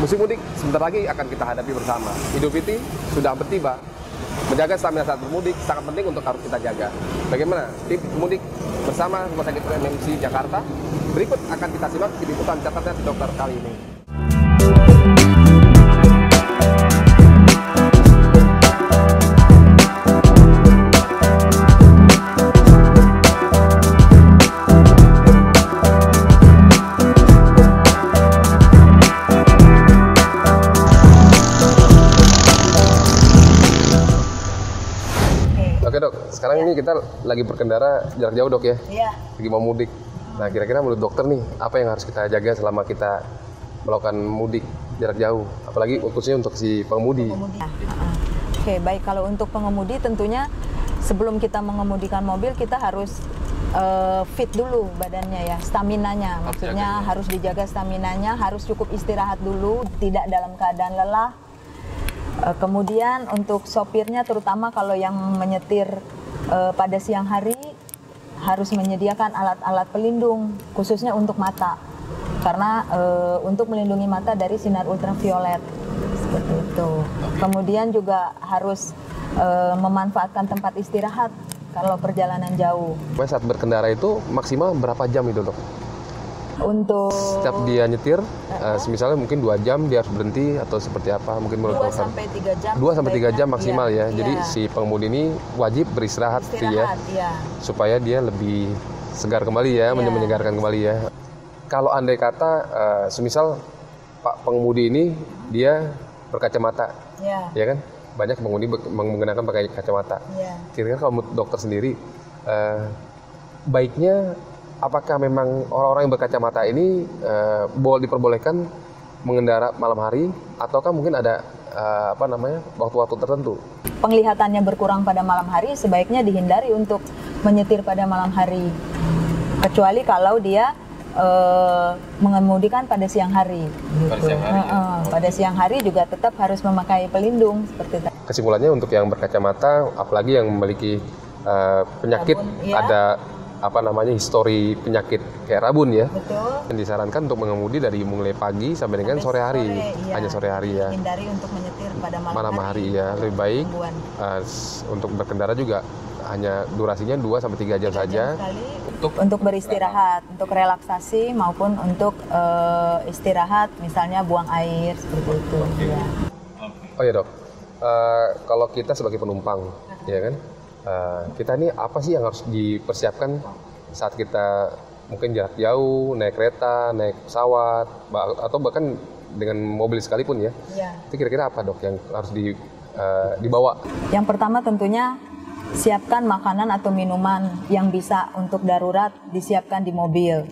Musim mudik sebentar lagi akan kita hadapi bersama. Idul Fitri sudah hampir tiba. Menjaga stamina saat bermudik sangat penting untuk harus kita jaga. Bagaimana tips mudik bersama Rumah Sakit MMC Jakarta? Berikut akan kita simak di liputan catatan dokter kali ini. Oke dok, sekarang ini kita lagi berkendara jarak jauh dok ya? Iya. Lagi mau mudik. Nah kira-kira menurut dokter nih, apa yang harus kita jaga selama kita melakukan mudik jarak jauh? Apalagi khususnya untuk si pengemudi. Oke, baik, kalau untuk pengemudi tentunya sebelum kita mengemudikan mobil kita harus fit dulu badannya ya, staminanya. Maksudnya harus dijaga staminanya, harus cukup istirahat dulu, tidak dalam keadaan lelah. Kemudian untuk sopirnya, terutama kalau yang menyetir pada siang hari, harus menyediakan alat-alat pelindung khususnya untuk mata, karena untuk melindungi mata dari sinar ultraviolet seperti itu. Kemudian juga harus memanfaatkan tempat istirahat kalau perjalanan jauh. Saat berkendara itu maksimal berapa jam itu dok? Untuk setiap dia nyetir, misalnya mungkin 2 jam dia harus berhenti atau seperti apa? Mungkin menurut 2 sampai 3 jam. 2 sampai 3 jam maksimal ya. Iya. Jadi si pengemudi ini wajib beristirahat ya. Iya. Supaya dia lebih segar kembali ya, menyegarkan kembali ya. Kalau andai kata semisal Pak pengemudi ini dia berkacamata. Ya kan? Banyak pengemudi menggunakan pakai kacamata. Kira-kira kalau menurut dokter sendiri baiknya apakah memang orang-orang yang berkacamata ini diperbolehkan mengendara malam hari, ataukah mungkin ada waktu-waktu tertentu? Penglihatannya berkurang pada malam hari, sebaiknya dihindari untuk menyetir pada malam hari, kecuali kalau dia mengemudikan pada siang hari. Gitu. Pada siang hari juga tetap harus memakai pelindung seperti itu. Kesimpulannya untuk yang berkacamata, apalagi yang memiliki penyakit ada histori penyakit kayak rabun ya. Betul. Dan disarankan untuk mengemudi dari mulai pagi sampai dengan sore hari. Hanya sore hari ya. Hindari untuk menyetir pada malam hari ya. Lebih baik untuk berkendara juga hanya durasinya 2 sampai 3 jam saja. Untuk beristirahat, untuk relaksasi maupun untuk istirahat, misalnya buang air seperti itu. Ya. Oh ya dok, kalau kita sebagai penumpang, ya kan? Kita ini apa sih yang harus dipersiapkan saat kita mungkin jarak jauh, naik kereta, naik pesawat, atau bahkan dengan mobil sekalipun ya? Itu kira-kira apa dok yang harus dibawa? Yang pertama tentunya siapkan makanan atau minuman yang bisa untuk darurat disiapkan di mobil.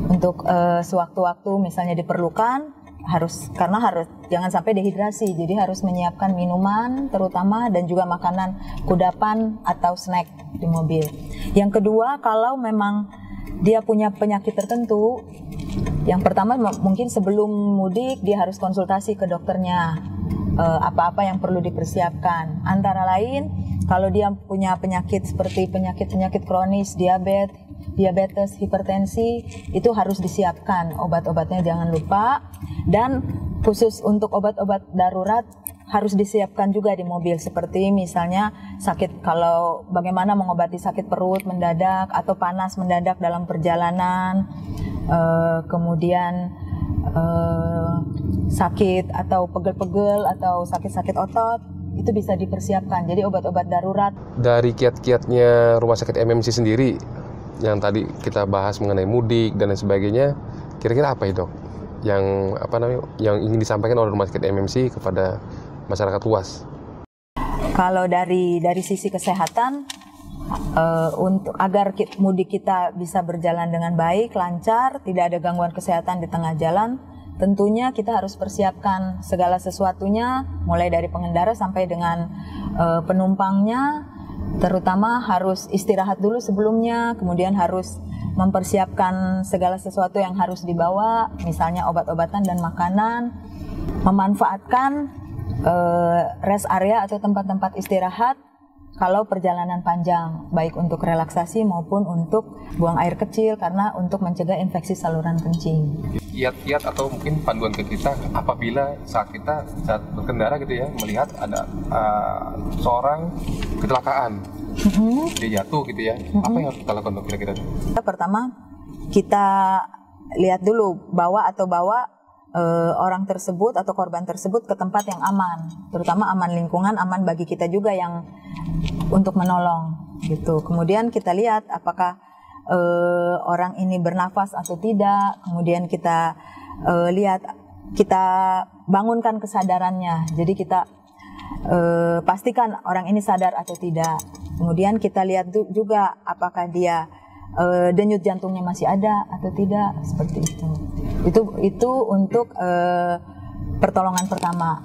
Untuk sewaktu-waktu misalnya diperlukan, karena jangan sampai dehidrasi, jadi harus menyiapkan minuman terutama dan juga makanan kudapan atau snack di mobil. Yang kedua, kalau memang dia punya penyakit tertentu, yang pertama mungkin sebelum mudik dia harus konsultasi ke dokternya apa-apa yang perlu dipersiapkan. Antara lain kalau dia punya penyakit seperti penyakit kronis, diabetes, hipertensi, itu harus disiapkan obat-obatnya, jangan lupa. Dan khusus untuk obat-obat darurat harus disiapkan juga di mobil, seperti misalnya kalau bagaimana mengobati sakit perut mendadak atau panas mendadak dalam perjalanan, kemudian sakit atau pegel-pegel atau sakit-sakit otot, itu bisa dipersiapkan. Jadi obat-obat darurat. Dari kiat-kiatnya Rumah Sakit MMC sendiri yang tadi kita bahas mengenai mudik dan lain sebagainya, kira-kira apa itu yang ingin disampaikan oleh Rumah Sakit MMC kepada masyarakat luas? Kalau dari sisi kesehatan, untuk agar mudik kita bisa berjalan dengan baik, lancar, tidak ada gangguan kesehatan di tengah jalan, tentunya kita harus persiapkan segala sesuatunya, mulai dari pengendara sampai dengan penumpangnya. Terutama harus istirahat dulu sebelumnya, kemudian harus mempersiapkan segala sesuatu yang harus dibawa, misalnya obat-obatan dan makanan, memanfaatkan rest area atau tempat-tempat istirahat kalau perjalanan panjang, baik untuk relaksasi maupun untuk buang air kecil karena untuk mencegah infeksi saluran kencing. Kiat-kiat atau mungkin panduan ke kita apabila saat berkendara gitu ya, melihat ada seorang kecelakaan, dia jatuh gitu ya, apa yang harus kita lakukan untuk kira-kira? Pertama, kita lihat dulu bawa orang tersebut atau korban tersebut ke tempat yang aman, terutama aman lingkungan, aman bagi kita juga yang untuk menolong gitu. Kemudian kita lihat apakah orang ini bernafas atau tidak. Kemudian kita lihat, kita bangunkan kesadarannya. Jadi kita pastikan orang ini sadar atau tidak. Kemudian kita lihat juga apakah dia denyut jantungnya masih ada atau tidak, seperti itu. Itu untuk pertolongan pertama.